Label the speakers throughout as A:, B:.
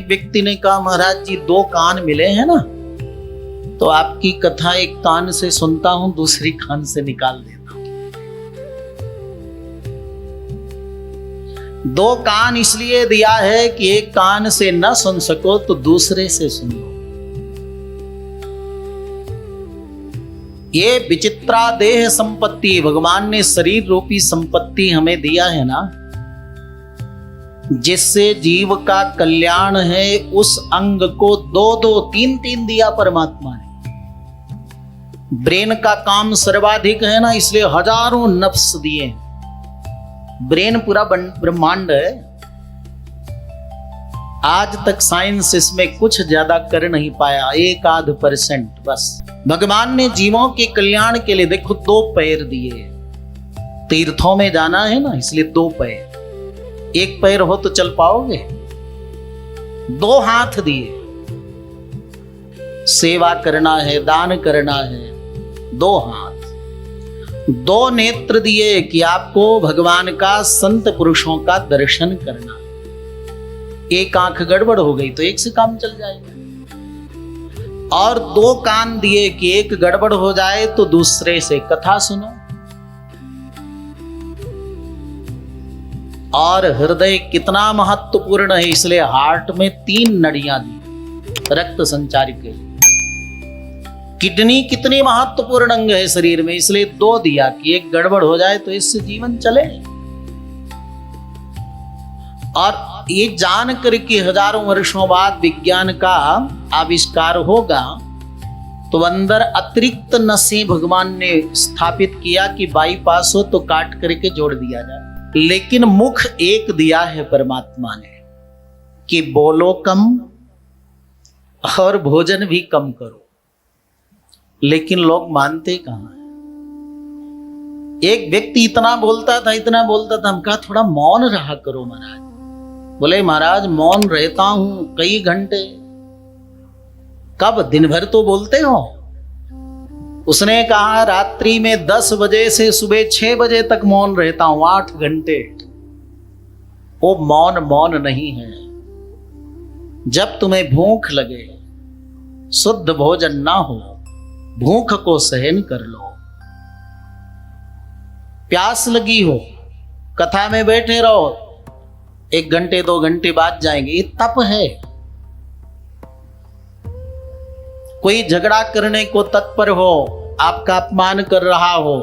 A: एक व्यक्ति ने कहा, महाराज जी 2 कान मिले हैं ना, तो आपकी कथा एक कान से सुनता हूं, दूसरी कान से निकाल देता हूं। 2 कान इसलिए दिया है कि एक कान से न सुन सको तो दूसरे से सुन लो। ये विचित्रा देह संपत्ति, भगवान ने शरीर रूपी संपत्ति हमें दिया है ना, जिससे जीव का कल्याण है, उस अंग को 2-2, 3-3 दिया परमात्मा ने। ब्रेन का काम सर्वाधिक है ना, इसलिए हजारों नफ्स दिए। ब्रेन पूरा ब्रह्मांड है। आज तक साइंस इसमें कुछ ज्यादा कर नहीं पाया, 1-8% बस। भगवान ने जीवों के कल्याण के लिए देखो 2 पैर दिए। तीर्थों में जाना है ना, इसलिए 2 पैर। 1 पैर हो तो चल पाओगे। 2 हाथ दिए, सेवा करना है, दान करना है। 2 हाथ। 2 नेत्र दिए कि आपको भगवान का, संत पुरुषों का दर्शन करना। 1 आंख गड़बड़ हो गई तो 1 से काम चल जाएगा। और 2 कान दिए कि 1 गड़बड़ हो जाए तो दूसरे से कथा सुनो। और हृदय कितना महत्वपूर्ण है, इसलिए हार्ट में 3 नड़ियां दी रक्त संचार के लिए। किडनी कितनी महत्वपूर्ण अंग है शरीर में, इसलिए 2 दिया कि 1 गड़बड़ हो जाए तो इससे जीवन चले। और ये जान कर के हजारों वर्षों बाद विज्ञान का आविष्कार होगा, तो अंदर अतिरिक्त नसें भगवान ने स्थापित किया कि बाईपास हो तो काट करके जोड़ दिया जाए। लेकिन मुख एक दिया है परमात्मा ने कि बोलो कम और भोजन भी कम करो। लेकिन लोग मानते कहां हैं। एक व्यक्ति इतना बोलता था, हम कहा थोड़ा मौन रहा करो महाराज। बोले महाराज मौन रहता हूं कई घंटे। कब? दिन भर तो बोलते हो। उसने कहा रात्रि में 10 बजे से सुबह 6 बजे तक मौन रहता हूं, 8 घंटे। वो मौन नहीं है। जब तुम्हें भूख लगे, शुद्ध भोजन ना हो, भूख को सहन कर लो। प्यास लगी हो, कथा में बैठे रहो, 1 घंटे 2 घंटे बाद जाएंगे, ये तप है। कोई झगड़ा करने को तत्पर हो, आपका अपमान कर रहा हो,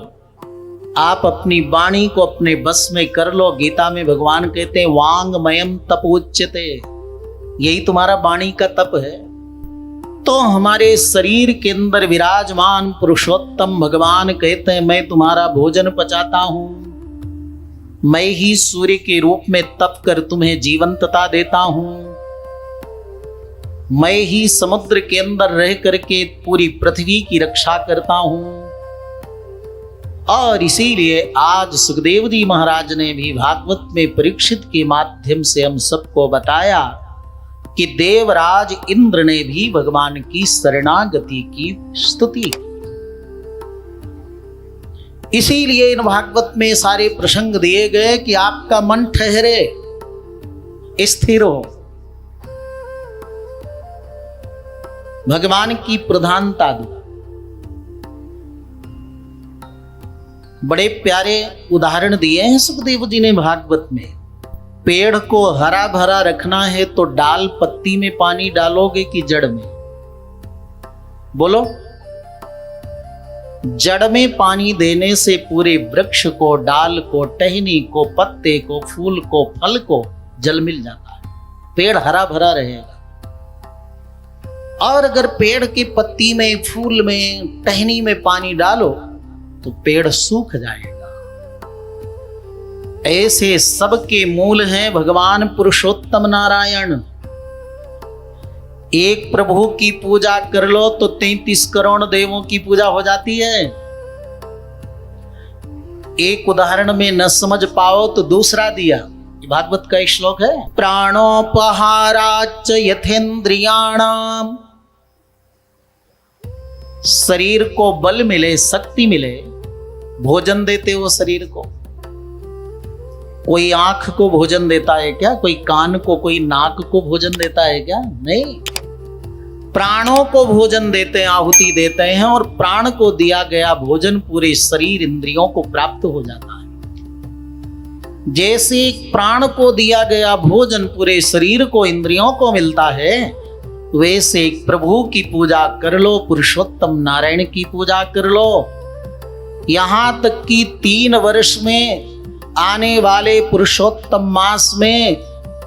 A: आप अपनी वाणी को अपने बस में कर लो। गीता में भगवान कहते हैं वांगमयम तपोच्यते, यही तुम्हारा वाणी का तप है। तो हमारे शरीर के अंदर विराजमान पुरुषोत्तम भगवान कहते हैं मैं तुम्हारा भोजन पचाता हूं, मैं ही सूर्य के रूप में तप कर तुम्हें जीवंतता देता हूं, मैं ही समुद्र के अंदर रह करके पूरी पृथ्वी की रक्षा करता हूं। और इसीलिए आज सुखदेव जी महाराज ने भी भागवत में परीक्षित के माध्यम से हम सबको बताया कि देवराज इंद्र ने भी भगवान की शरणागति की स्तुति की। इसीलिए इन भागवत में सारे प्रसंग दिए गए कि आपका मन ठहरे, स्थिर हो, भगवान की प्रधानता दो। बड़े प्यारे उदाहरण दिए हैं सुखदेव जी ने भागवत में। पेड़ को हरा भरा रखना है तो डाल पत्ती में पानी डालोगे कि जड़ में? बोलो। जड़ में पानी देने से पूरे वृक्ष को, डाल को, टहनी को, पत्ते को, फूल को, फल को जल मिल जाता है, पेड़ हरा भरा रहेगा। और अगर पेड़ की पत्ती में, फूल में, टहनी में पानी डालो तो पेड़ सूख जाएगा। ऐसे सबके मूल हैं भगवान पुरुषोत्तम नारायण। एक प्रभु की पूजा कर लो तो 33 करोड़ देवों की पूजा हो जाती है। एक उदाहरण में न समझ पाओ तो दूसरा दिया। भागवत का एक श्लोक है, प्राणोपहाराच यथेन्द्रियाणाम। शरीर को बल मिले, शक्ति मिले, भोजन देते हो शरीर को। कोई आंख को भोजन देता है क्या? कोई कान को, कोई नाक को भोजन देता है क्या? नहीं, प्राणों को भोजन देते हैं, आहुति देते हैं, और प्राण को दिया गया भोजन पूरे शरीर इंद्रियों को प्राप्त हो जाता है। जैसे प्राण को दिया गया भोजन पूरे शरीर को, इंद्रियों को मिलता है, वैसे प्रभु की पूजा कर लो, पुरुषोत्तम नारायण की पूजा कर लो। यहां तक कि 3 वर्ष में आने वाले पुरुषोत्तम मास में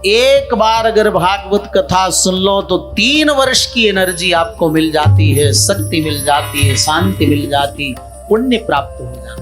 A: एक बार अगर भागवत कथा सुन लो तो 3 वर्ष की एनर्जी आपको मिल जाती है, शक्ति मिल जाती है, शांति मिल जाती, पुण्य प्राप्त हो जाता है।